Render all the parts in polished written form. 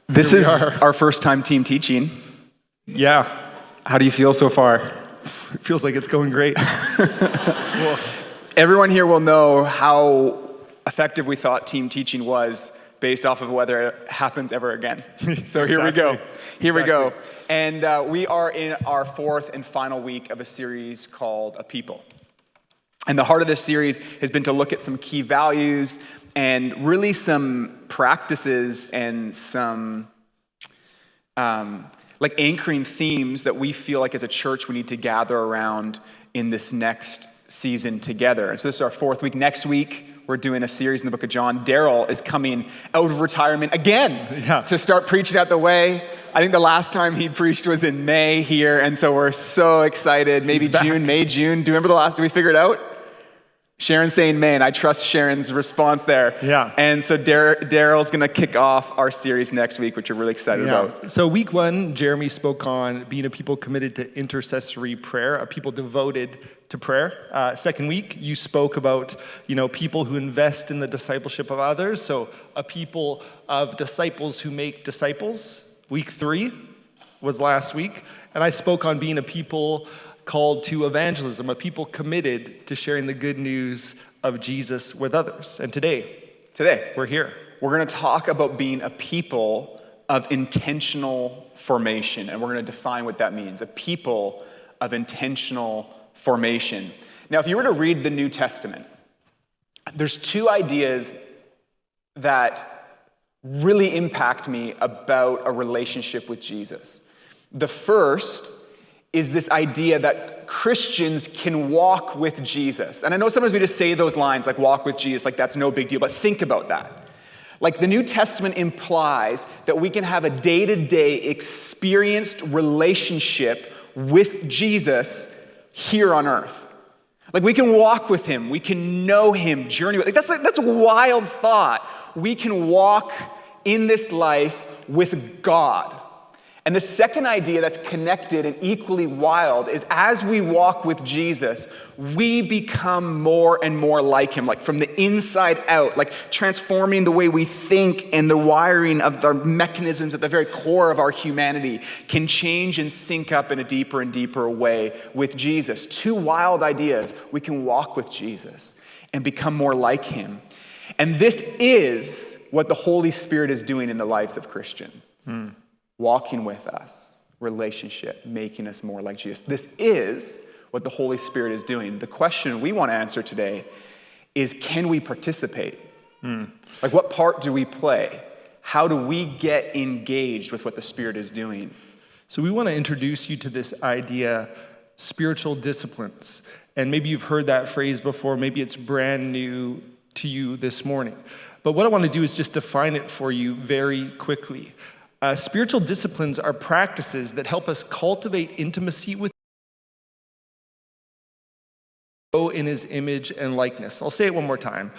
This is our first time team teaching. Yeah, How do you feel so far? it feels like it's going great. Well, Everyone here will know how effective we thought team teaching was based off of whether it happens ever again. So here we go. Here we go. And we are in our fourth and final week of a series called A People. And the heart of this series has been to look at some key values and really some practices and some like anchoring themes that we feel like as a church we need to gather around in this next season together. And so this is our fourth week. Next week, we're doing a series in the book of John. Daryl is coming out of retirement again to start preaching out the way. I think the last time he preached was in May here, and so we're so excited. Maybe June, May, June. Do you remember the last? Did we figure it out? Sharon's saying May, and I trust Sharon's response there. Yeah. And so Daryl's going to kick off our series next week, which we're really excited about. So week one, Jeremy spoke on being a people committed to intercessory prayer, a people devoted to prayer. Second week, you spoke about, people who invest in the discipleship of others. So a people of disciples who make disciples. Week 3 was last week. And I spoke on being a people called to evangelism, a people committed to sharing the good news of Jesus with others. And today, we're here. We're going to talk about being a people of intentional formation, and we're going to define what that means, a people of intentional formation. Now, if you were to read the New Testament, there's two ideas that really impact me about a relationship with Jesus. The first is this idea that Christians can walk with Jesus. And I know sometimes we just say those lines, like walk with Jesus, like that's no big deal, but think about that. Like the New Testament implies that we can have a day-to-day experienced relationship with Jesus here on earth. Like we can walk with him, we can know him, journey with him. That's a wild thought. We can walk in this life with God. And the second idea that's connected and equally wild is as we walk with Jesus, we become more and more like him, like from the inside out, like transforming the way we think, and the wiring of the mechanisms at the very core of our humanity can change and sync up in a deeper and deeper way with Jesus. Two wild ideas. We can walk with Jesus and become more like him. And this is what the Holy Spirit is doing in the lives of Christians. Walking with us, relationship, making us more like Jesus. This is what the Holy Spirit is doing. The question we want to answer today is, can we participate? Like, what part do we play? How do we get engaged with what the Spirit is doing? So we want to introduce you to this idea, spiritual disciplines. And maybe you've heard that phrase before. Maybe it's brand new to you this morning. But what I want to do is just define it for you very quickly. Spiritual disciplines are practices that help us cultivate intimacy with God in his image and likeness. I'll say it one more time.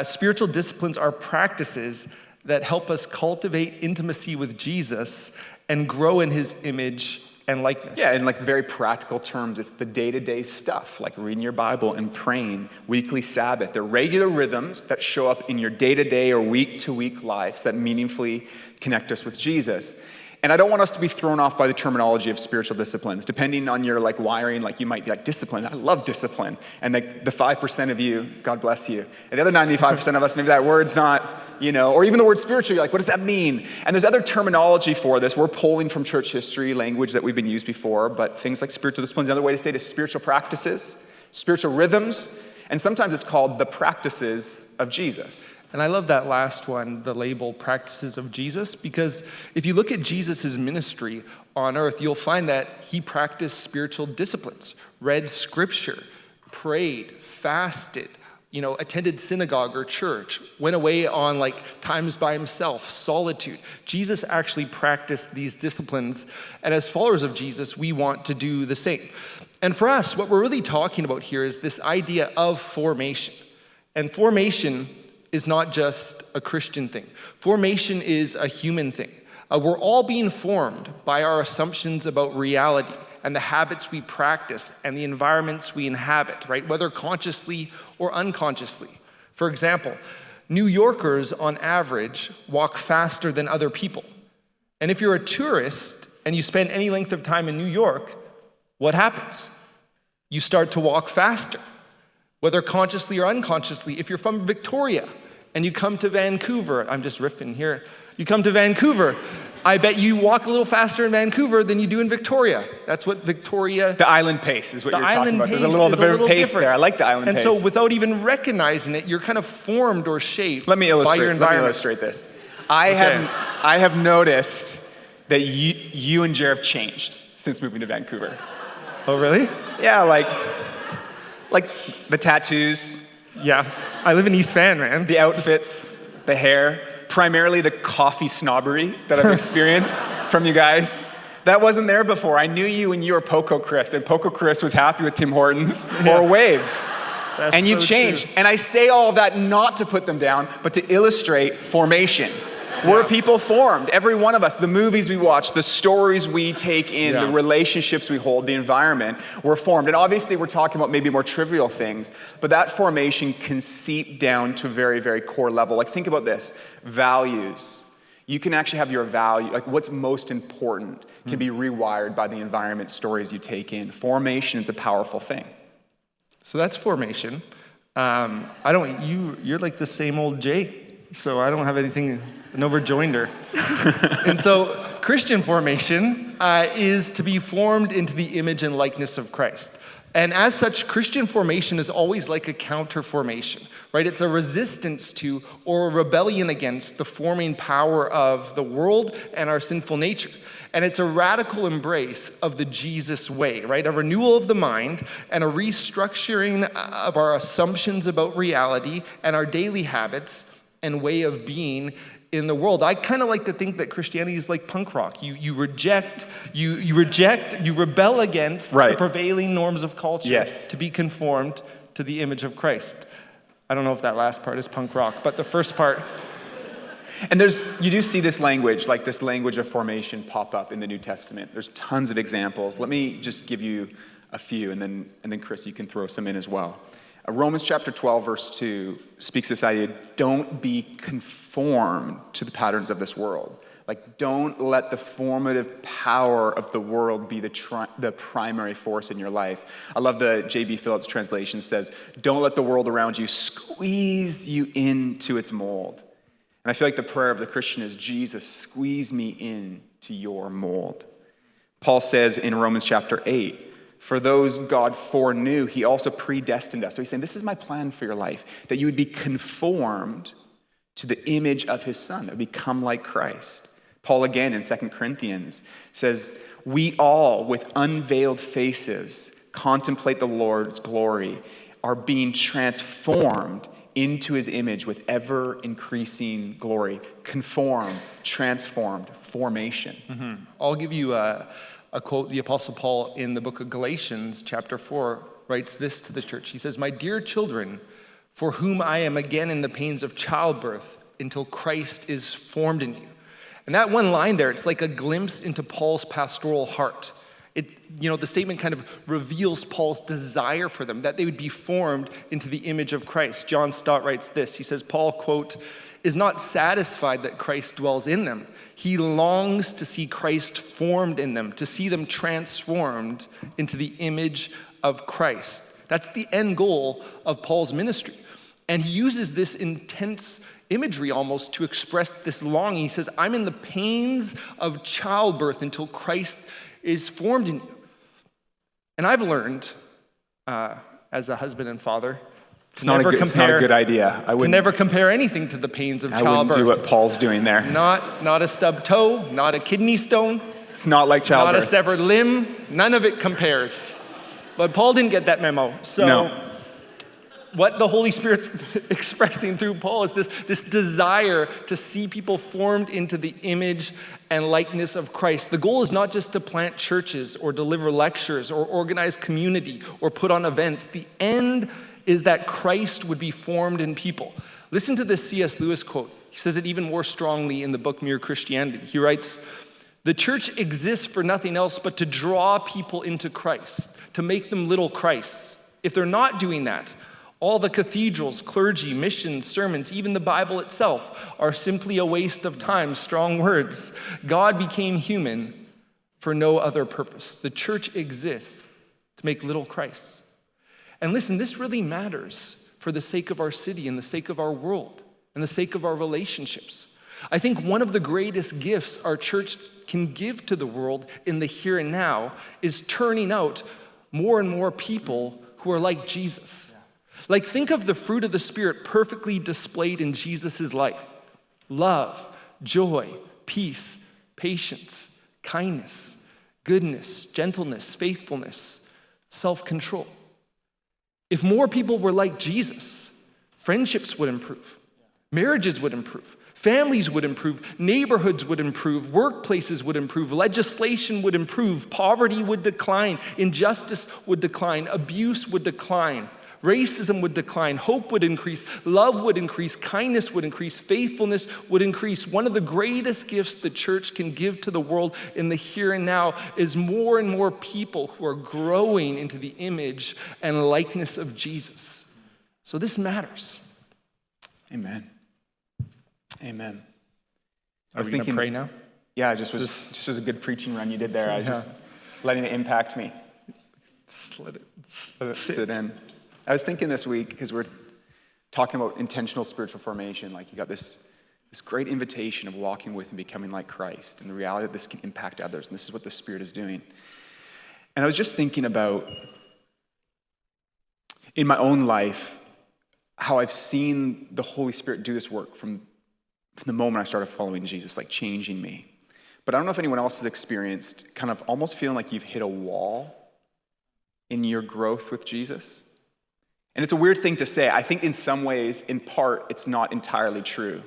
Spiritual disciplines are practices that help us cultivate intimacy with Jesus and grow in his image and likeness. Yeah, in like very practical terms, it's the day-to-day stuff, like reading your Bible and praying, weekly Sabbath. They're regular rhythms that show up in your day-to-day or week-to-week lives that meaningfully connect us with Jesus. And I don't want us to be thrown off by the terminology of spiritual disciplines. Depending on your like wiring, like you might be like, discipline, I love discipline. And like the 5% of you, God bless you. And the other 95% of us, maybe that word's not, or even the word spiritual, you're like, what does that mean? And there's other terminology for this. We're pulling from church history, language that we've been used before, but things like spiritual disciplines, another way to say it is spiritual practices, spiritual rhythms, and sometimes it's called the practices of Jesus. And I love that last one, the label practices of Jesus, because if you look at Jesus' ministry on earth, you'll find that he practiced spiritual disciplines, read scripture, prayed, fasted, attended synagogue or church, went away on like times by himself, solitude. Jesus actually practiced these disciplines, and as followers of Jesus, we want to do the same. And for us, what we're really talking about here is this idea of formation. And formation is not just a Christian thing. Formation is a human thing. We're all being formed by our assumptions about reality and the habits we practice and the environments we inhabit, right? Whether consciously or unconsciously. For example, New Yorkers on average walk faster than other people. And if you're a tourist and you spend any length of time in New York, what happens? You start to walk faster, whether consciously or unconsciously. If you're from Victoria and you come to Vancouver, I'm just riffing here, you come to Vancouver, I bet you walk a little faster in Vancouver than you do in Victoria. That's what Victoria... The island pace is what you're talking about. There's a is little bit of pace different. there. I like the island pace. And so without even recognizing it, you're kind of formed or shaped Let me by your environment. Let me illustrate this. I have noticed that you and Jer have changed since moving to Vancouver. Oh, really? Yeah, like the tattoos. Yeah. I live in East Van, man. The outfits, the hair, primarily the coffee snobbery that I've experienced from you guys. That wasn't there before. I knew you when you were Poco Chris, and Poco Chris was happy with Tim Hortons or Waves. And you've changed. True. And I say all of that not to put them down, but to illustrate formation. We're people formed, every one of us. The movies we watch, the stories we take in, the relationships we hold, the environment, we're formed. And obviously we're talking about maybe more trivial things, but that formation can seep down to a very, very core level. Like think about this, values. You can actually have your value, like what's most important can be rewired by the environment stories you take in. Formation is a powerful thing. So that's formation. You're like the same old Jay. So I don't have anything, no rejoinder. And so Christian formation is to be formed into the image and likeness of Christ. And as such, Christian formation is always like a counter formation, right? It's a resistance to or a rebellion against the forming power of the world and our sinful nature. And it's a radical embrace of the Jesus way, right? A renewal of the mind and a restructuring of our assumptions about reality and our daily habits and way of being in the world. I kind of like to think that Christianity is like punk rock. You rebel against the prevailing norms of culture to be conformed to the image of Christ. I don't know if that last part is punk rock, but the first part. And you do see this language, like this language of formation pop up in the New Testament. There's tons of examples. Let me just give you a few, and then Chris, you can throw some in as well. Romans chapter 12, verse 2 speaks this idea, don't be conformed to the patterns of this world. Like, don't let the formative power of the world be the primary force in your life. I love the J.B. Phillips translation says, don't let the world around you squeeze you into its mold. And I feel like the prayer of the Christian is, Jesus, squeeze me into your mold. Paul says in Romans chapter 8, for those God foreknew, he also predestined us. So he's saying, this is my plan for your life, that you would be conformed to the image of his son, that would become like Christ. Paul again in 2 Corinthians says, we all with unveiled faces contemplate the Lord's glory, are being transformed into his image with ever increasing glory. Conform, transformed, formation. Mm-hmm. I'll give you a quote. The Apostle Paul in the book of Galatians, chapter 4, writes this to the church. He says, my dear children, for whom I am again in the pains of childbirth until Christ is formed in you. And that one line there, it's like a glimpse into Paul's pastoral heart. The statement kind of reveals Paul's desire for them, that they would be formed into the image of Christ. John Stott writes this. He says, Paul, quote, is not satisfied that Christ dwells in them. He longs to see Christ formed in them, to see them transformed into the image of Christ. That's the end goal of Paul's ministry. And he uses this intense imagery almost to express this longing. He says, I'm in the pains of childbirth until Christ is formed in you. And I've learned, as a husband and father, it's not a good idea. I wouldn't never compare anything to the pains of childbirth. I wouldn't do what Paul's doing there. Not a stubbed toe, not a kidney stone. It's not like childbirth. Not a severed limb. None of it compares. But Paul didn't get that memo. So what the Holy Spirit's expressing through Paul is this desire to see people formed into the image and likeness of Christ. The goal is not just to plant churches or deliver lectures or organize community or put on events. The end is that Christ would be formed in people. Listen to this C.S. Lewis quote. He says it even more strongly in the book Mere Christianity. He writes, the church exists for nothing else but to draw people into Christ, to make them little Christs. If they're not doing that, All the cathedrals, clergy, missions, sermons, even the Bible itself are simply a waste of time, strong words. God became human for no other purpose. The church exists to make little Christs. And listen, this really matters for the sake of our city and the sake of our world and the sake of our relationships. I think one of the greatest gifts our church can give to the world in the here and now is turning out more and more people who are like Jesus. Like, think of the fruit of the Spirit perfectly displayed in Jesus' life: love, joy, peace, patience, kindness, goodness, gentleness, faithfulness, self-control. If more people were like Jesus, friendships would improve, marriages would improve, families would improve, neighborhoods would improve, workplaces would improve, legislation would improve, poverty would decline, injustice would decline, abuse would decline, racism would decline, hope would increase, love would increase, kindness would increase, faithfulness would increase. One of the greatest gifts the church can give to the world in the here and now is more and more people who are growing into the image and likeness of Jesus. So this matters. Amen. Amen. Are we going to pray now? Yeah, it just was a good preaching run you did there. I was just letting it impact me. Just let it sit in. I was thinking this week, because we're talking about intentional spiritual formation, like you got this great invitation of walking with and becoming like Christ, and the reality that this can impact others, and this is what the Spirit is doing. And I was just thinking about, in my own life, how I've seen the Holy Spirit do this work from the moment I started following Jesus, like changing me. But I don't know if anyone else has experienced kind of almost feeling like you've hit a wall in your growth with Jesus. And it's a weird thing to say. I think in some ways, in part, it's not entirely true,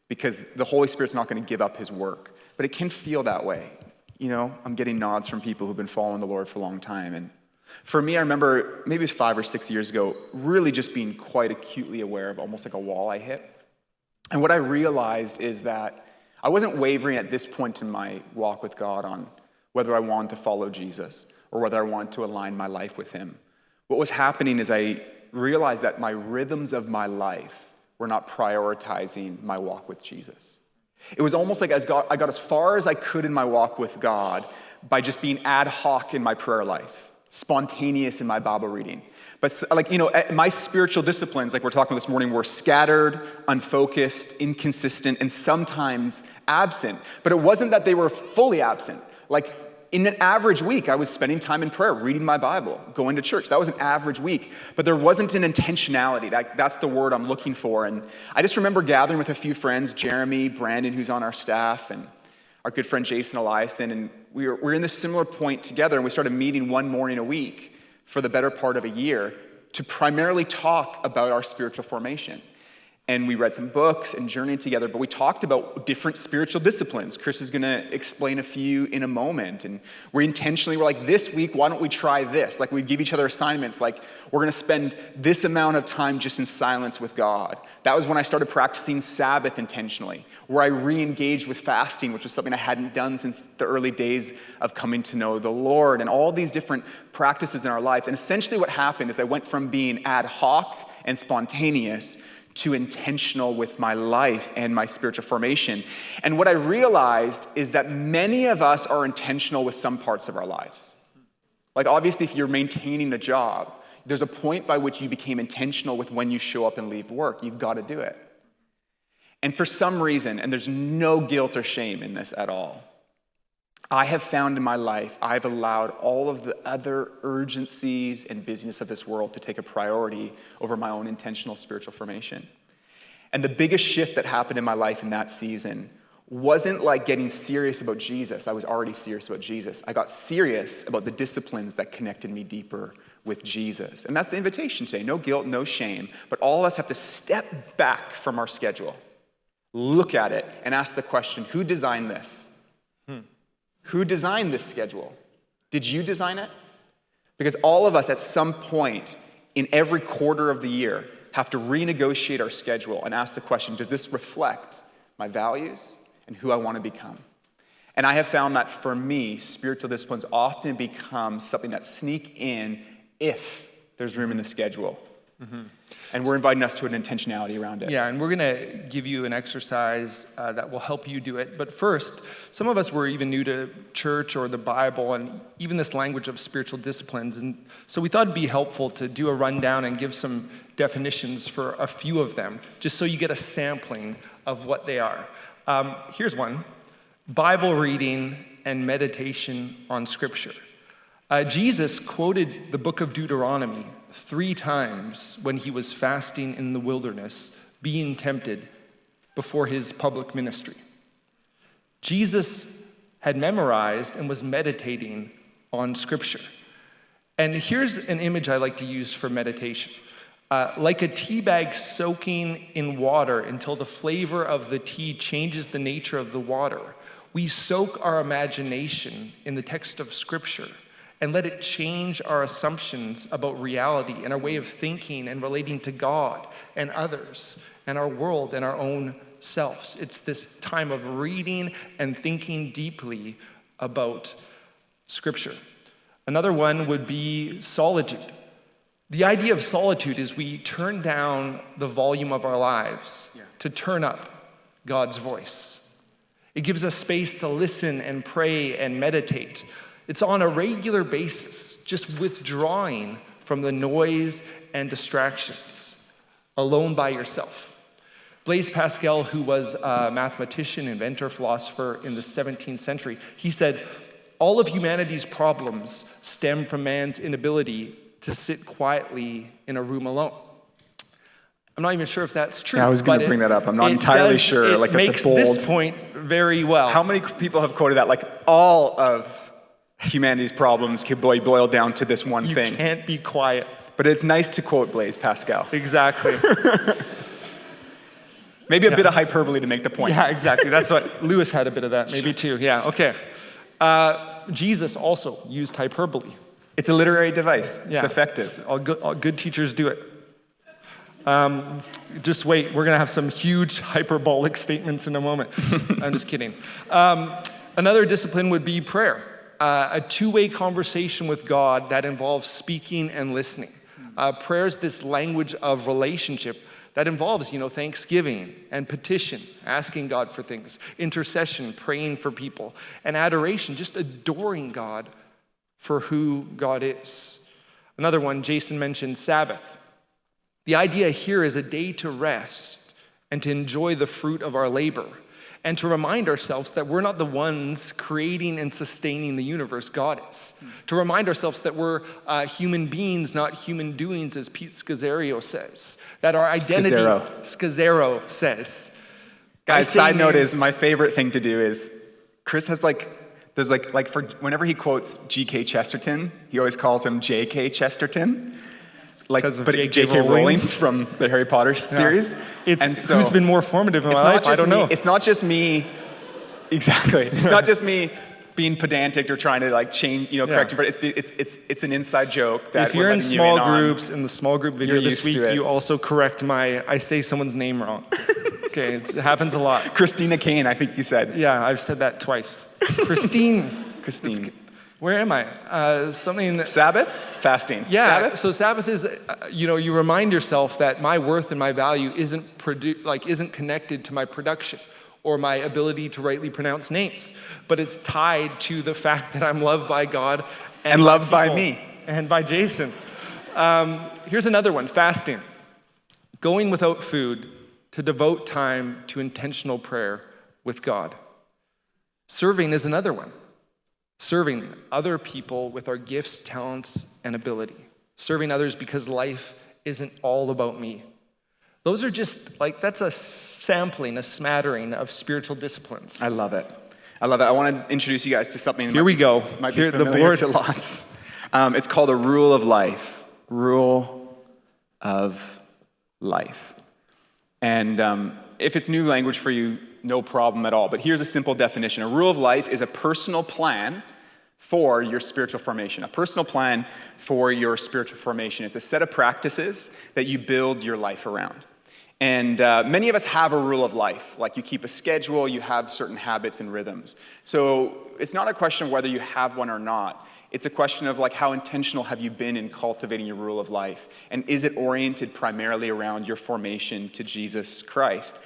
because the Holy Spirit's not going to give up his work. But it can feel that way. You know, I'm getting nods from people who've been following the Lord for a long time. And for me, I remember maybe it was 5 or 6 years ago, really just being quite acutely aware of almost like a wall I hit. And what I realized is that I wasn't wavering at this point in my walk with God on whether I wanted to follow Jesus or whether I wanted to align my life with him. What was happening is I realized that my rhythms of my life were not prioritizing my walk with Jesus. It was almost like I got as far as I could in my walk with God by just being ad hoc in my prayer life, spontaneous in my Bible reading. But like, you know, my spiritual disciplines, like we're talking this morning, were scattered, unfocused, inconsistent, and sometimes absent. But it wasn't that they were fully absent. Like, in an average week, I was spending time in prayer, reading my Bible, going to church. That was an average week. But there wasn't an intentionality. That's the word I'm looking for. And I just remember gathering with a few friends, Jeremy, Brandon, who's on our staff, and our good friend Jason Eliason. And we were in this similar point together, and we started meeting one morning a week for the better part of a year to primarily talk about our spiritual formation. And we read some books and journeyed together, but we talked about different spiritual disciplines. Chris is going to explain a few in a moment. And we're like, this week, why don't we try this? Like, we give each other assignments, like, we're going to spend this amount of time just in silence with God. That was when I started practicing Sabbath intentionally, where I re-engaged with fasting, which was something I hadn't done since the early days of coming to know the Lord, and all these different practices in our lives. And essentially what happened is I went from being ad hoc and spontaneous to intentional with my life and my spiritual formation. And what I realized is that many of us are intentional with some parts of our lives. Like, obviously, if you're maintaining a job, there's a point by which you became intentional with when you show up and leave work. You've got to do it. And for some reason, and there's no guilt or shame in this at all, I have found in my life, I've allowed all of the other urgencies and busyness of this world to take a priority over my own intentional spiritual formation. And the biggest shift that happened in my life in that season wasn't like getting serious about Jesus. I was already serious about Jesus. I got serious about the disciplines that connected me deeper with Jesus. And that's the invitation today. No guilt, no shame, but all of us have to step back from our schedule, look at it, and ask the question, who designed this? Who designed this schedule? Did you design it? Because all of us at some point in every quarter of the year have to renegotiate our schedule and ask the question, does this reflect my values and who I want to become? And I have found that for me, spiritual disciplines often become something that sneak in if there's room in the schedule. And we're inviting us to an intentionality around it. Yeah, and we're going to give you an exercise that will help you do it. But first, some of us were even new to church or the Bible and even this language of spiritual disciplines. And so we thought it'd be helpful to do a rundown and give some definitions for a few of them, just so you get a sampling of what they are. Here's one: Bible reading and meditation on Scripture. Jesus quoted the book of Deuteronomy 3 times when he was fasting in the wilderness, being tempted before his public ministry. Jesus had memorized and was meditating on Scripture. And here's an image I like to use for meditation. Like a tea bag soaking in water until the flavor of the tea changes the nature of the water, we soak our imagination in the text of Scripture and let it change our assumptions about reality and our way of thinking and relating to God and others and our world and our own selves. It's this time of reading and thinking deeply about Scripture. Another one would be solitude. The idea of solitude is we turn down the volume of our lives to turn up God's voice. It gives us space to listen and pray and meditate. It's on a regular basis, just withdrawing from the noise and distractions, alone by yourself. Blaise Pascal, who was a mathematician, inventor, philosopher in the 17th century, he said, all of humanity's problems stem from man's inability to sit quietly in a room alone. I'm not even sure if that's true. Yeah, I was going to bring that up. I'm not entirely sure. It makes this point very well. How many people have quoted that? Like all of humanity's problems could be boiled down to this one thing. You can't be quiet. But it's nice to quote Blaise Pascal. Exactly. Maybe a bit of hyperbole to make the point. Yeah, exactly. That's what Lewis had a bit of that, maybe too. Yeah, okay. Jesus also used hyperbole. It's a literary device. Yeah. It's effective. All good teachers do it. Just wait, we're going to have some huge hyperbolic statements in a moment. I'm just kidding. Another discipline would be prayer. A two-way conversation with God that involves speaking and listening. Prayer is this language of relationship that involves, thanksgiving and petition, asking God for things, intercession, praying for people, and adoration, just adoring God for who God is. Another one, Jason mentioned Sabbath. The idea here is a day to rest and to enjoy the fruit of our labor, and to remind ourselves that we're not the ones creating and sustaining the universe, God is. To remind ourselves that we're human beings, not human doings, as Pete Scazzaro says. That our identity, Scazzaro says. Guys, side note is my favorite thing to do is, Chris has there's for whenever he quotes G.K. Chesterton, he always calls him J.K. Chesterton. But J.K. Rowling's from the Harry Potter series. Who's been more formative in my life? I don't know. It's not just me. Exactly. It's not just me being pedantic or trying to change, correct you, but it's an inside joke that if you're in small groups, in the small group video this week, you also correct I say someone's name wrong. Okay, it happens a lot. Christina Kane, I think you said. Yeah, I've said that twice. Christine. Where am I? Sabbath fasting. Yeah. Sabbath? So Sabbath is, you remind yourself that my worth and my value isn't connected to my production or my ability to rightly pronounce names, but it's tied to the fact that I'm loved by God and loved by me and by Jason. Here's another one: fasting, going without food to devote time to intentional prayer with God. Serving is another one. Serving other people with our gifts, talents, and ability. Serving others because life isn't all about me. Those are just that's a sampling, a smattering of spiritual disciplines. I love it. I want to introduce you guys to something Here we go. Might be familiar to lots. It's called a rule of life. Rule of life. And if it's new language for you, no problem at all. But here's a simple definition. A rule of life is a personal plan for your spiritual formation. A personal plan for your spiritual formation. It's a set of practices that you build your life around. And many of us have a rule of life. Like you keep a schedule, you have certain habits and rhythms. So it's not a question of whether you have one or not. It's a question of like, how intentional have you been in cultivating your rule of life? And is it oriented primarily around your formation to Jesus Christ?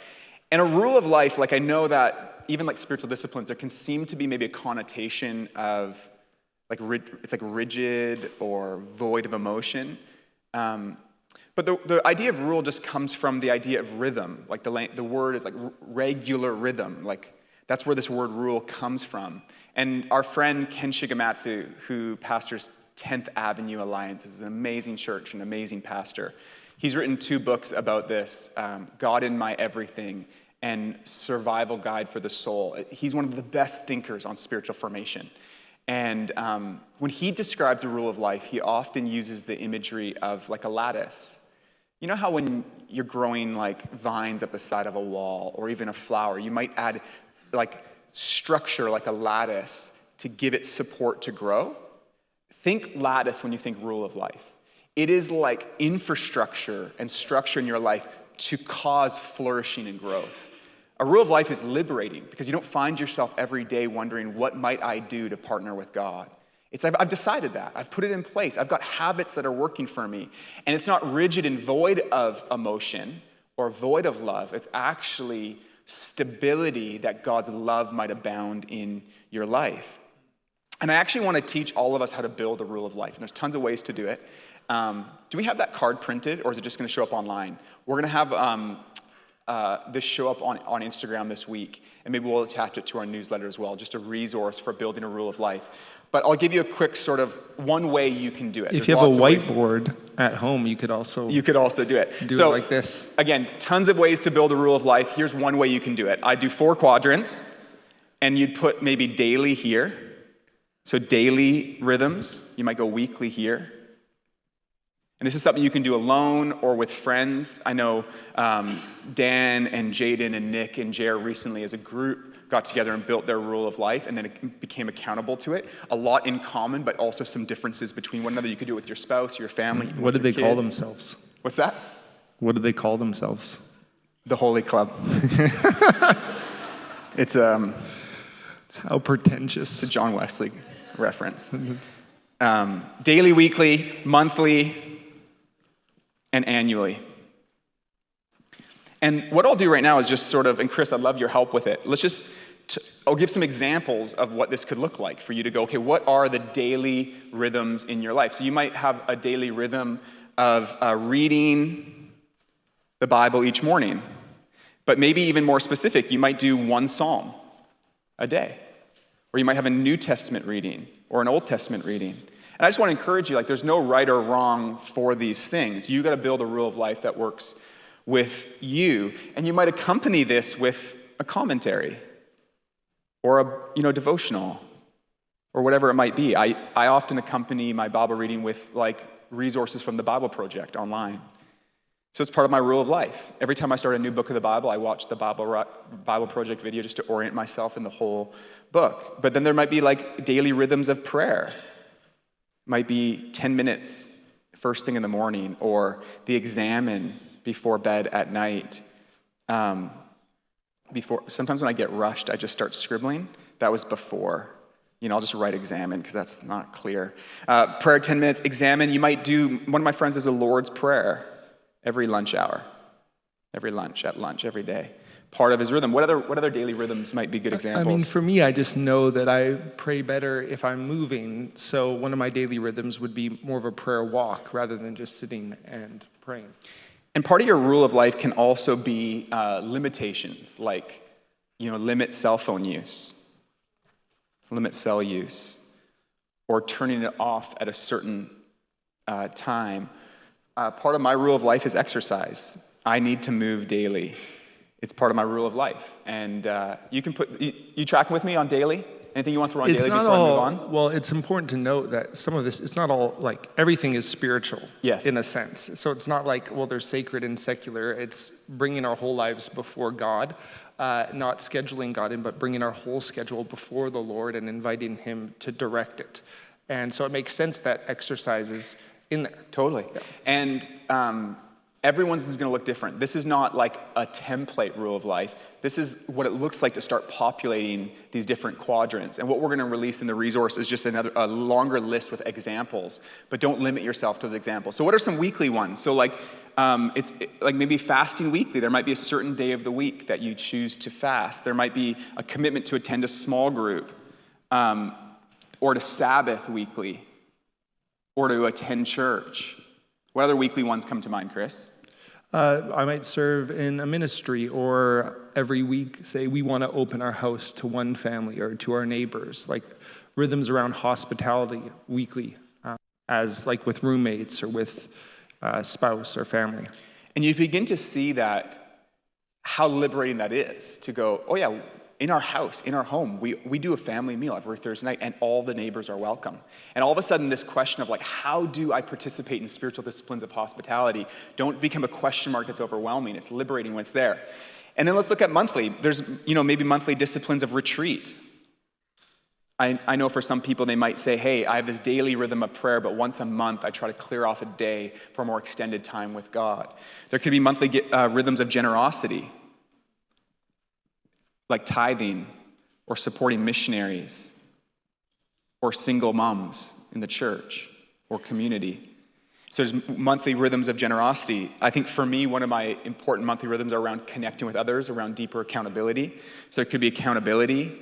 And a rule of life, like I know that even like spiritual disciplines, there can seem to be maybe a connotation of like, it's like rigid or void of emotion. But the idea of rule just comes from the idea of rhythm. Like the word is like regular rhythm. Like that's where this word rule comes from. And our friend Ken Shigematsu, who pastors 10th Avenue Alliance, is an amazing church, an amazing pastor. He's written 2 books about this, God in My Everything and Survival Guide for the Soul. He's one of the best thinkers on spiritual formation. And when he describes the rule of life, he often uses the imagery of like a lattice. You know how when you're growing like vines up the side of a wall or even a flower, you might add like structure like a lattice to give it support to grow? Think lattice when you think rule of life. It is like infrastructure and structure in your life to cause flourishing and growth. A rule of life is liberating because you don't find yourself every day wondering, what might I do to partner with God? I've decided that. I've put it in place. I've got habits that are working for me. And it's not rigid and void of emotion or void of love. It's actually stability that God's love might abound in your life. And I actually want to teach all of us how to build a rule of life. And there's tons of ways to do it. Do we have that card printed, or is it just going to show up online? We're going to have this show up on Instagram this week, and maybe we'll attach it to our newsletter as well, just a resource for building a rule of life. But I'll give you a quick sort of one way you can do it. If you have a whiteboard at home, you could also do it. Do it like this. Again, tons of ways to build a rule of life. Here's one way you can do it. I do 4 quadrants, and you'd put maybe daily here. So daily rhythms, you might go weekly here. And this is something you can do alone or with friends. I know Dan and Jaden and Nick and Jer recently as a group got together and built their rule of life, and then it became accountable to it. A lot in common, but also some differences between one another. You could do it with your spouse, your family. What did they call themselves? What's that? What did they call themselves? The Holy Club. It's how pretentious. It's a John Wesley reference. Daily, weekly, monthly, and annually. And what I'll do right now is just sort of, and Chris, I'd love your help with it. I'll give some examples of what this could look like for you to go, okay, what are the daily rhythms in your life? So you might have a daily rhythm of reading the Bible each morning. But maybe even more specific, you might do 1 psalm a day. Or you might have a New Testament reading or an Old Testament reading. And I just want to encourage you, like there's no right or wrong for these things. You got to build a rule of life that works with you. And you might accompany this with a commentary or a devotional or whatever it might be. I often accompany my Bible reading with like resources from the Bible Project online. So it's part of my rule of life. Every time I start a new book of the Bible, I watch the Bible Project video just to orient myself in the whole book. But then there might be like daily rhythms of prayer. Might be 10 minutes first thing in the morning, or the examine before bed at night. Sometimes when I get rushed, I just start scribbling. That was before. I'll just write examine because that's not clear. Prayer 10 minutes, examine. You might do, one of my friends does a Lord's Prayer every lunch hour, every lunch, at lunch, every day. Part of his rhythm. What other daily rhythms might be good examples? I mean, for me, I just know that I pray better if I'm moving. So one of my daily rhythms would be more of a prayer walk rather than just sitting and praying. And part of your rule of life can also be limitations, like, limit cell phone use, limit cell use, or turning it off at a certain time. Part of my rule of life is exercise. I need to move daily. It's part of my rule of life. And you can you tracking with me on daily? Anything you want to throw on daily before I move on? Well, it's important to note that some of this, it's not all, like, everything is spiritual, yes, in a sense. So it's not like, well, there's sacred and secular. It's bringing our whole lives before God, not scheduling God in, but bringing our whole schedule before the Lord and inviting Him to direct it. And so it makes sense that exercise is in there. Totally. Yeah. And everyone's is going to look different. This is not like a template rule of life. This is what it looks like to start populating these different quadrants. And what we're going to release in the resource is just a longer list with examples, but don't limit yourself to those examples. So what are some weekly ones? So like maybe fasting weekly. There might be a certain day of the week that you choose to fast. There might be a commitment to attend a small group, or to Sabbath weekly, or to attend church. What other weekly ones come to mind, Chris? I might serve in a ministry, or every week say we want to open our house to one family or to our neighbors, like rhythms around hospitality weekly, as like with roommates or with spouse or family. And you begin to see that, how liberating that is to go, oh yeah, in our house, in our home, we do a family meal every Thursday night, and all the neighbors are welcome. And all of a sudden, this question of like, how do I participate in spiritual disciplines of hospitality, don't become a question mark that's overwhelming. It's liberating when it's there. And then let's look at monthly. There's, maybe monthly disciplines of retreat. I know for some people, they might say, hey, I have this daily rhythm of prayer, but once a month, I try to clear off a day for more extended time with God. There could be monthly rhythms of generosity, like tithing, or supporting missionaries, or single moms in the church, or community. So there's monthly rhythms of generosity. I think for me, one of my important monthly rhythms are around connecting with others, around deeper accountability. So there could be accountability.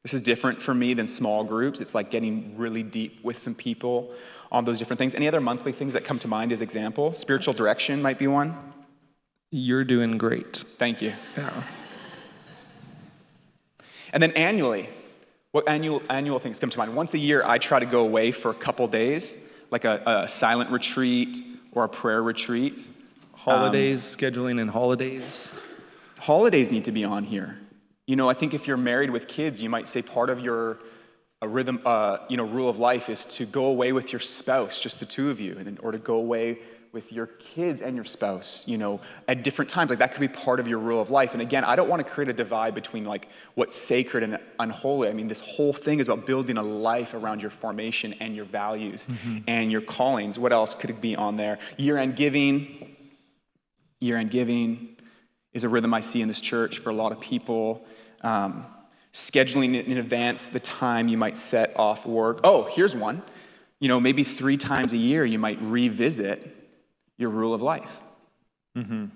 This is different for me than small groups. It's like getting really deep with some people on those different things. Any other monthly things that come to mind as example? Spiritual direction might be one. You're doing great. Thank you. Yeah. And then annually, what annual things come to mind? Once a year, I try to go away for a couple days, like a silent retreat or a prayer retreat. Holidays, scheduling in holidays. Holidays need to be on here. I think if you're married with kids, you might say part of your rhythm, rule of life is to go away with your spouse, just the two of you, or to go away with your kids and your spouse, at different times. Like that could be part of your rule of life. And again, I don't want to create a divide between like what's sacred and unholy. I mean, this whole thing is about building a life around your formation and your values and your callings. What else could it be on there? Year-end giving. Year-end giving is a rhythm I see in this church for a lot of people. Scheduling in advance the time you might set off work. Oh, here's one. Maybe 3 times a year you might revisit your rule of life. And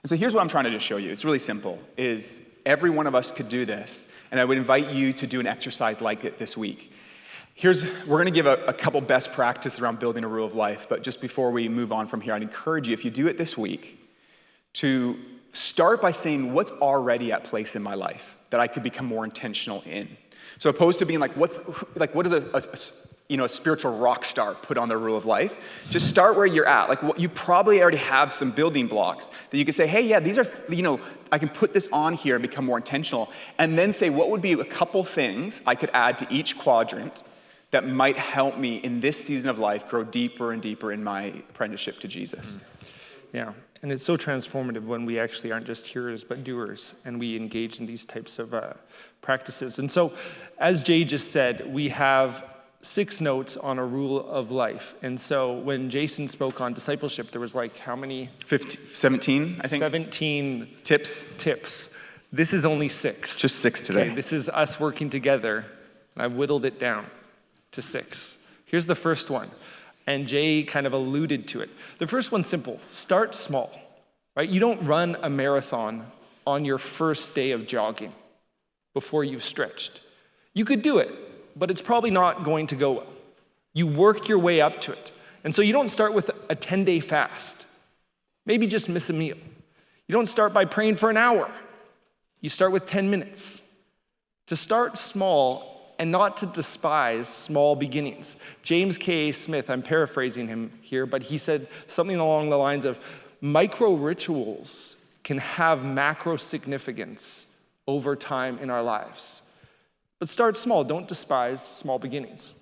so here's what I'm trying to just show you. It's really simple, is every one of us could do this, and I would invite you to do an exercise like it this week. We're going to give a couple best practices around building a rule of life, but just before we move on from here, I'd encourage you, if you do it this week, to start by saying what's already at place in my life that I could become more intentional in. So opposed to being like, what does a spiritual rock star put on their rule of life? Just start where you're at. Like you probably already have some building blocks that you can say, hey, yeah, these are, I can put this on here and become more intentional. And then say, what would be a couple things I could add to each quadrant that might help me in this season of life grow deeper and deeper in my apprenticeship to Jesus. Yeah, and it's so transformative when we actually aren't just hearers but doers, and we engage in these types of practices. And so, as Jay just said, we have 6 notes on a rule of life. And so when Jason spoke on discipleship, there was like how many? 17, I think. 17 tips. This is only 6. Just 6 today. Okay, this is us working together. I've whittled it down to 6. Here's the first one. And Jay kind of alluded to it. The first one's simple. Start small, right? You don't run a marathon on your first day of jogging before you've stretched. You could do it, but it's probably not going to go well. You work your way up to it. And so you don't start with a 10-day fast. Maybe just miss a meal. You don't start by praying for an hour. You start with 10 minutes. To start small and not to despise small beginnings. James K. Smith, I'm paraphrasing him here, but he said something along the lines of, micro rituals can have macro significance over time in our lives. But start small, don't despise small beginnings.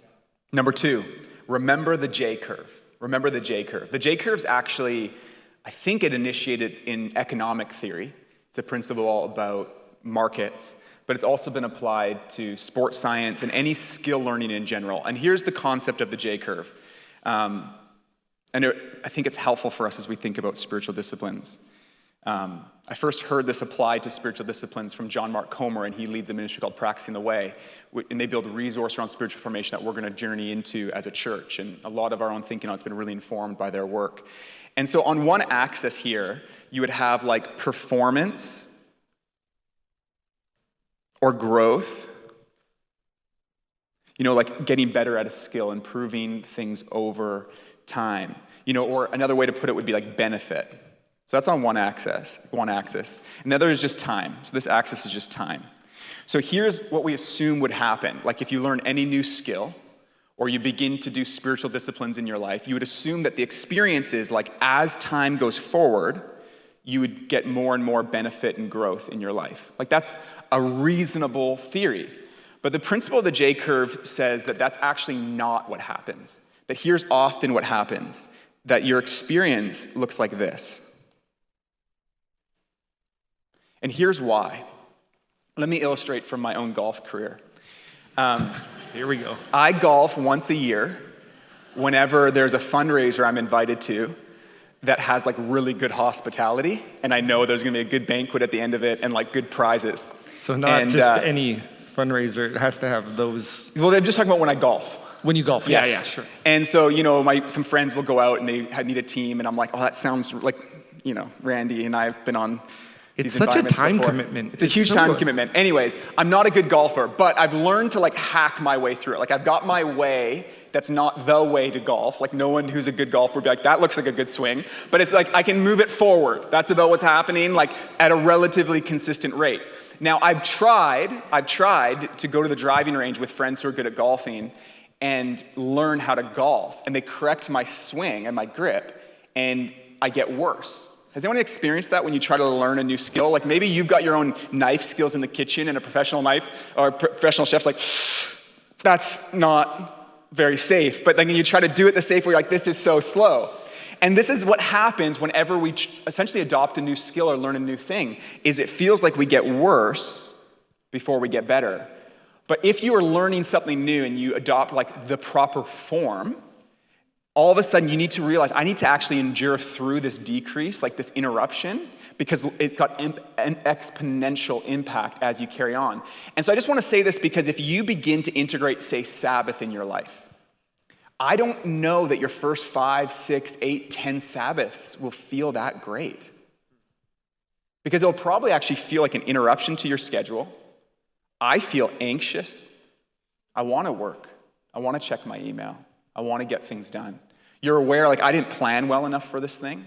Number 2, remember the J curve. Remember the J curve. The J curve is actually, I think it initiated in economic theory. It's a principle about markets, but it's also been applied to sports science and any skill learning in general. And here's the concept of the J curve. I think it's helpful for us as we think about spiritual disciplines. I first heard this applied to spiritual disciplines from John Mark Comer, and he leads a ministry called Practicing the Way, and they build a resource around spiritual formation that we're going to journey into as a church, and a lot of our own thinking on it's been really informed by their work. And so on one axis here, you would have like performance or growth, like getting better at a skill, improving things over time, or another way to put it would be like benefit. So that's on one axis. And the other is just time. So this axis is just time. So here's what we assume would happen. Like if you learn any new skill or you begin to do spiritual disciplines in your life, you would assume that the experience is like as time goes forward, you would get more and more benefit and growth in your life. Like that's a reasonable theory. But the principle of the J-curve says that that's actually not what happens. That here's often what happens, that your experience looks like this. And here's why. Let me illustrate from my own golf career. Here we go. I golf once a year whenever there's a fundraiser I'm invited to that has like really good hospitality, and I know there's gonna be a good banquet at the end of it and like good prizes. So not just any fundraiser, it has to have those. Well, I'm just talking about when I golf. When you golf, Yes. yeah, sure. And so, some friends will go out and they need a team, and I'm like, oh, that sounds like, Randy and I have been on It's these such a environments time before. commitment. It's a huge time commitment. Anyways, I'm not a good golfer, but I've learned to like hack my way through it. Like I've got my way that's not the way to golf. Like no one who's a good golfer would be like, that looks like a good swing. But it's like I can move it forward. That's about what's happening, like at a relatively consistent rate. Now I've tried to go to the driving range with friends who are good at golfing and learn how to golf. And they correct my swing and my grip, and I get worse. Has anyone experienced that when you try to learn a new skill? Like maybe you've got your own knife skills in the kitchen and a professional knife or professional chef's like, that's not very safe. But then you try to do it the safe way, you're like, this is so slow. And this is what happens whenever we essentially adopt a new skill or learn a new thing, is it feels like we get worse before we get better. But if you are learning something new and you adopt like the proper form, all of a sudden you need to realize I need to actually endure through this decrease, like this interruption, because it got an exponential impact as you carry on. And so I just want to say this because if you begin to integrate, say, Sabbath in your life, I don't know that your first 5, 6, 8, 10 Sabbaths will feel that great. Because it'll probably actually feel like an interruption to your schedule. I feel anxious. I want to work. I want to check my email. I want to get things done. You're aware, like, I didn't plan well enough for this thing.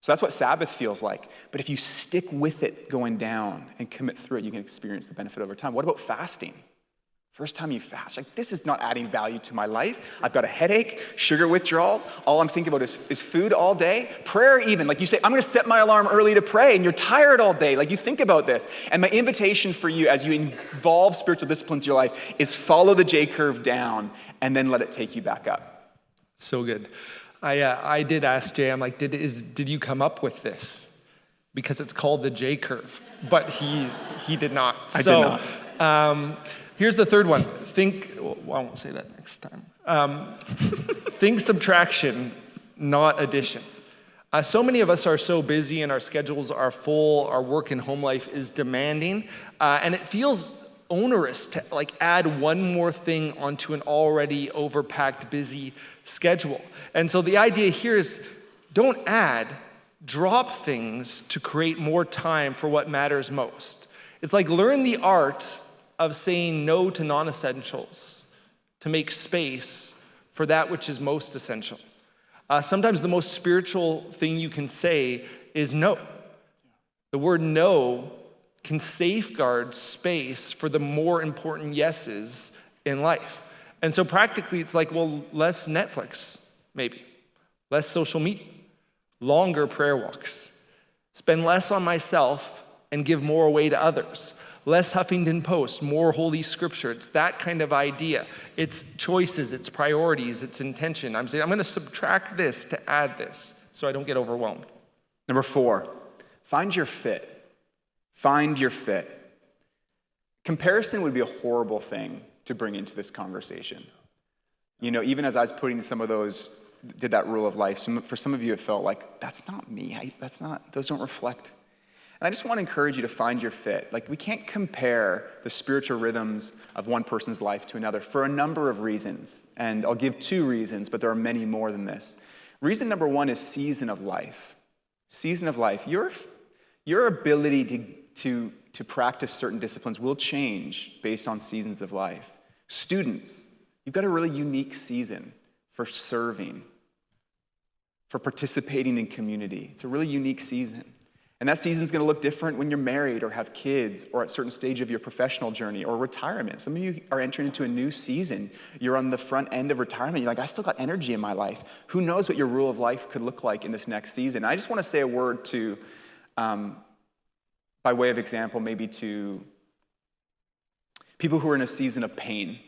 So that's what Sabbath feels like. But if you stick with it going down and commit through it, you can experience the benefit over time. What about fasting? First time you fast, like, this is not adding value to my life. I've got a headache, sugar withdrawals. All I'm thinking about is food all day. Prayer even, like you say, I'm going to set my alarm early to pray, and you're tired all day. Like, you think about this. And my invitation for you as you involve spiritual disciplines in your life is follow the J-curve down and then let it take you back up. So good. I did ask Jay, I'm like, did you come up with this? Because it's called the J-curve. But he did not. I did not. Here's the third one. I won't say that next time. Think subtraction, not addition. So many of us are so busy and our schedules are full, our work and home life is demanding, and it feels onerous to like add one more thing onto an already overpacked, busy schedule. And so the idea here is don't add, drop things to create more time for what matters most. It's like learn the art of saying no to non-essentials to make space for that which is most essential. Sometimes the most spiritual thing you can say is no. The word no can safeguard space for the more important yeses in life. And so practically it's like, well, less Netflix, maybe. Less social media. Longer prayer walks. Spend less on myself and give more away to others. Less Huffington Post, more Holy Scripture. It's that kind of idea. It's choices, it's priorities, it's intention. I'm saying I'm going to subtract this to add this so I don't get overwhelmed. Number 4, find your fit. Find your fit. Comparison would be a horrible thing to bring into this conversation. Even as I was putting some of those did that rule of life. For some of you, it felt like, that's not me. Those don't reflect. And I just want to encourage you to find your fit. Like, we can't compare the spiritual rhythms of one person's life to another for a number of reasons. And I'll give 2 reasons, but there are many more than this. Reason number 1 is season of life. Season of life. Your ability to practice certain disciplines will change based on seasons of life. Students, you've got a really unique season for serving, for participating in community. It's a really unique season. And that season's going to look different when you're married or have kids or at a certain stage of your professional journey or retirement. Some of you are entering into a new season. You're on the front end of retirement. You're like, I still got energy in my life. Who knows what your rule of life could look like in this next season? I just want to say a word to, by way of example, maybe to people who are in a season of pain.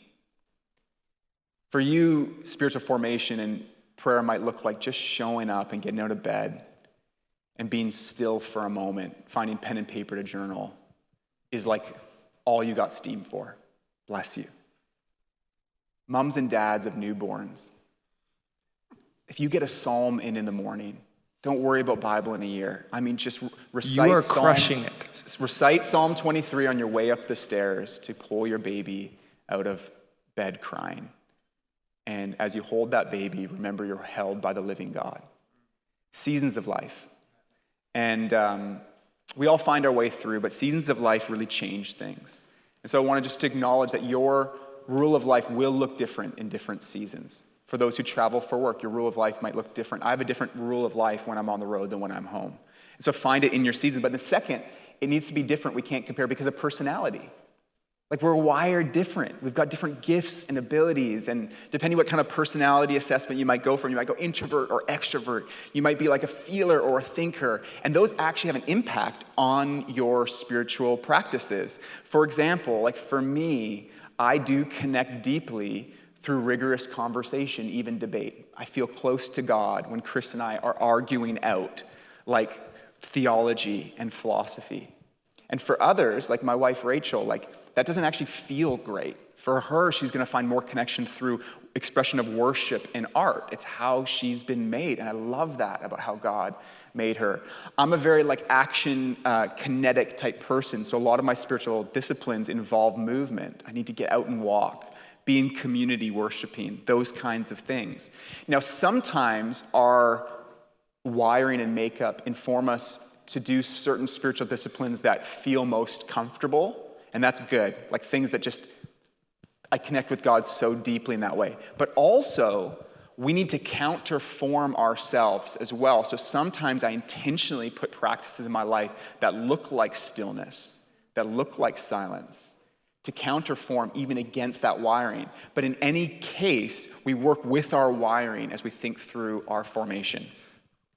For you, spiritual formation and prayer might look like just showing up and getting out of bed and being still for a moment, finding pen and paper to journal is like all you got steam for. Bless you. Moms and dads of newborns, if you get a psalm in the morning, don't worry about Bible in a year. I mean, just recite. You are crushing it. Recite Psalm 23 on your way up the stairs to pull your baby out of bed crying. And as you hold that baby, remember you're held by the living God. Seasons of life. And we all find our way through, but seasons of life really change things. And so I want to just acknowledge that your rule of life will look different in different seasons. For those who travel for work, your rule of life might look different. I have a different rule of life when I'm on the road than when I'm home. And so find it in your season. But the second, it needs to be different. We can't compare because of personality. Like, we're wired different. We've got different gifts and abilities, and depending what kind of personality assessment you might go for, you might go introvert or extrovert. You might be like a feeler or a thinker, and those actually have an impact on your spiritual practices. For example, like for me, I do connect deeply through rigorous conversation, even debate. I feel close to God when Chris and I are arguing out like theology and philosophy. And for others, like my wife Rachel, like that doesn't actually feel great. For her, she's going to find more connection through expression of worship and art. It's how she's been made, and I love that about how God made her. I'm a very like action, kinetic type person, so a lot of my spiritual disciplines involve movement. I need to get out and walk, be in community worshiping, those kinds of things. Now, sometimes our wiring and makeup inform us to do certain spiritual disciplines that feel most comfortable. And that's good, like things that just, I connect with God so deeply in that way. But also, we need to counterform ourselves as well. So sometimes I intentionally put practices in my life that look like stillness, that look like silence, to counterform even against that wiring. But in any case, we work with our wiring as we think through our formation.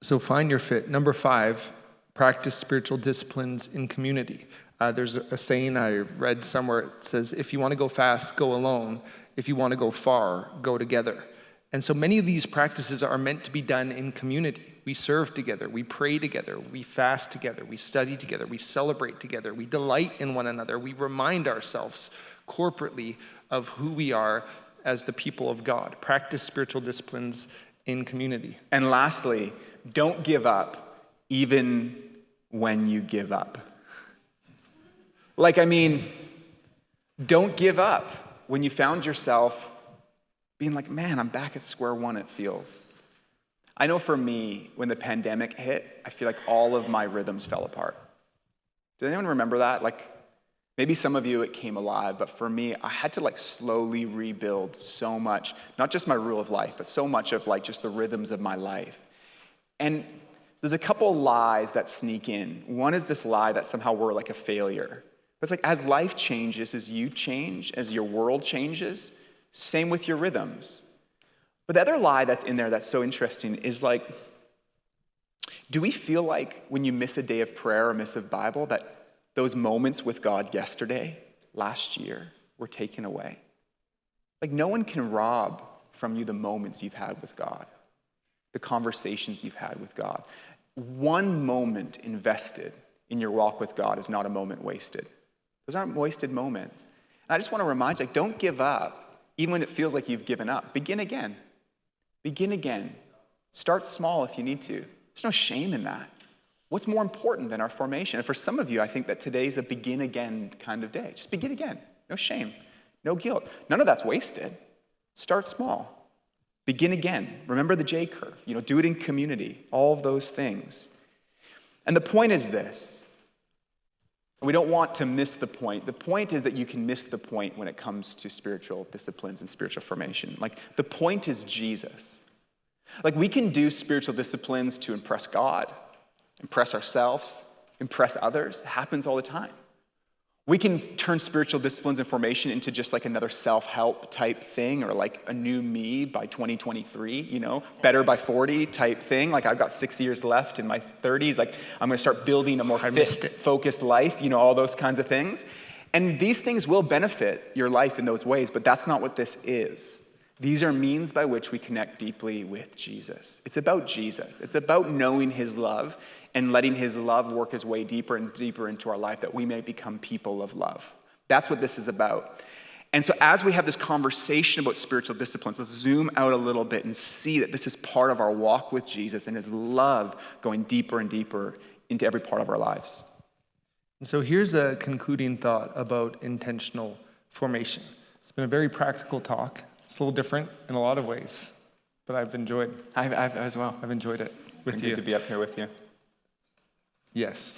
So find your fit. Number 5, practice spiritual disciplines in community. There's a saying I read somewhere. It says, if you want to go fast, go alone. If you want to go far, go together. And so many of these practices are meant to be done in community. We serve together, we pray together, we fast together, we study together, we celebrate together, we delight in one another, we remind ourselves corporately of who we are as the people of God. Practice spiritual disciplines in community. And lastly, don't give up even when you give up. Like, I mean, don't give up when you found yourself being like, man, I'm back at square one, it feels. I know for me, when the pandemic hit, I feel like all of my rhythms fell apart. Does anyone remember that? Like, maybe some of you, it came alive, but for me, I had to like slowly rebuild so much, not just my rule of life, but so much of like just the rhythms of my life. And there's a couple lies that sneak in. One is this lie that somehow we're like a failure. It's like as life changes, as you change, as your world changes, same with your rhythms. But the other lie that's in there that's so interesting is like, do we feel like when you miss a day of prayer or miss a Bible that those moments with God yesterday, last year, were taken away? Like no one can rob from you the moments you've had with God, the conversations you've had with God. One moment invested in your walk with God is not a moment wasted. Those aren't wasted moments. And I just want to remind you, like, don't give up, even when it feels like you've given up. Begin again. Begin again. Start small if you need to. There's no shame in that. What's more important than our formation? And for some of you, I think that today's a begin again kind of day. Just begin again. No shame, no guilt. None of that's wasted. Start small. Begin again. Remember the J curve. Do it in community. All of those things. And the point is this. We don't want to miss the point. The point is that you can miss the point when it comes to spiritual disciplines and spiritual formation. The point is Jesus. We can do spiritual disciplines to impress God, impress ourselves, impress others. It happens all the time. We can turn spiritual disciplines and formation into just another self-help type thing, or a new me by 2023, better by 40 type thing. I've got 6 years left in my 30s. I'm going to start building a more fit, focused life, all those kinds of things. And these things will benefit your life in those ways, but that's not what this is. These are means by which we connect deeply with Jesus. It's about Jesus. It's about knowing his love and letting his love work his way deeper and deeper into our life, that we may become people of love. That's what this is about. And so as we have this conversation about spiritual disciplines, let's zoom out a little bit and see that this is part of our walk with Jesus and his love going deeper and deeper into every part of our lives. And so here's a concluding thought about intentional formation. It's been a very practical talk. It's a little different in a lot of ways, but I've enjoyed. I've as well. I've enjoyed it with you. Good to be up here with you. Yes.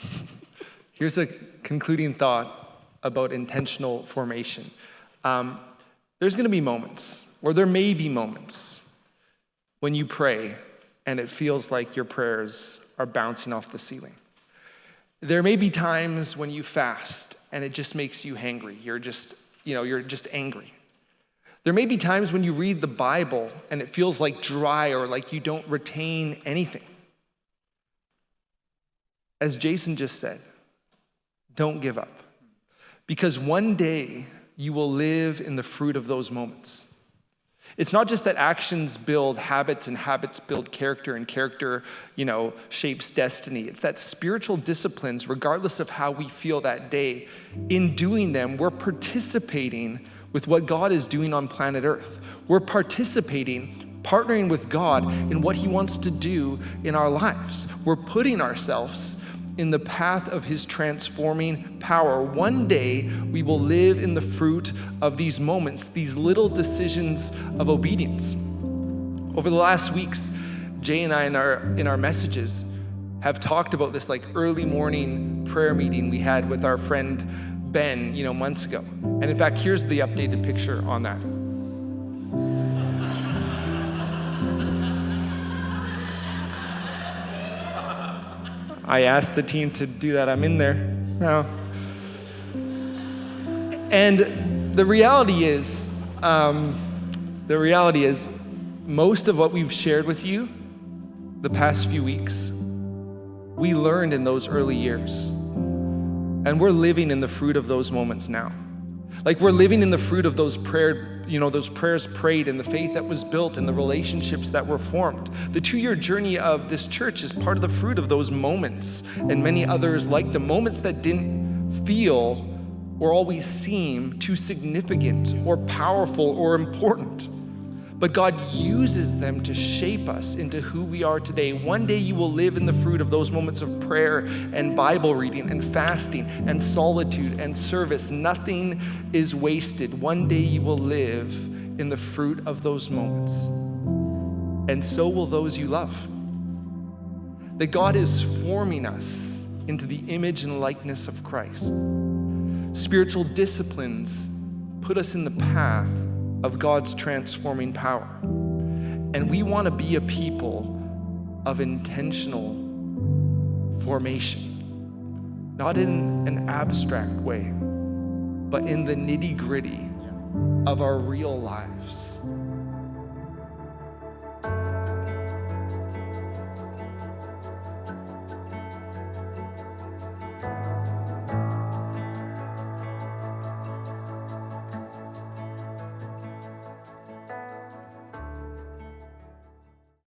Here's a concluding thought about intentional formation. There's going to be moments, or there may be moments, when you pray and it feels like your prayers are bouncing off the ceiling. There may be times when you fast and it just makes you hangry. You're just angry. There may be times when you read the Bible and it feels dry, or like you don't retain anything. As Jason just said, don't give up. Because one day you will live in the fruit of those moments. It's not just that actions build habits and habits build character, and character, shapes destiny. It's that spiritual disciplines, regardless of how we feel that day, in doing them, we're participating with what God is doing on planet Earth. We're partnering with God in what he wants to do in our lives. We're putting ourselves in the path of his transforming power. One day, we will live in the fruit of these moments, these little decisions of obedience. Over the last weeks, Jay and I in our messages have talked about this early morning prayer meeting we had with our friend Ben, months ago. And in fact, here's the updated picture on that. I asked the team to do that. I'm in there now. And the reality is, most of what we've shared with you the past few weeks, we learned in those early years. And we're living in the fruit of those moments now. We're living in the fruit of those prayers prayed, and the faith that was built, and the relationships that were formed. The 2-year journey of this church is part of the fruit of those moments, and many others like the moments that didn't feel or always seem too significant or powerful or important. But God uses them to shape us into who we are today. One day you will live in the fruit of those moments of prayer and Bible reading and fasting and solitude and service. Nothing is wasted. One day you will live in the fruit of those moments. And so will those you love. That God is forming us into the image and likeness of Christ. Spiritual disciplines put us in the path of God's transforming power. And we want to be a people of intentional formation, not in an abstract way, but in the nitty-gritty of our real lives,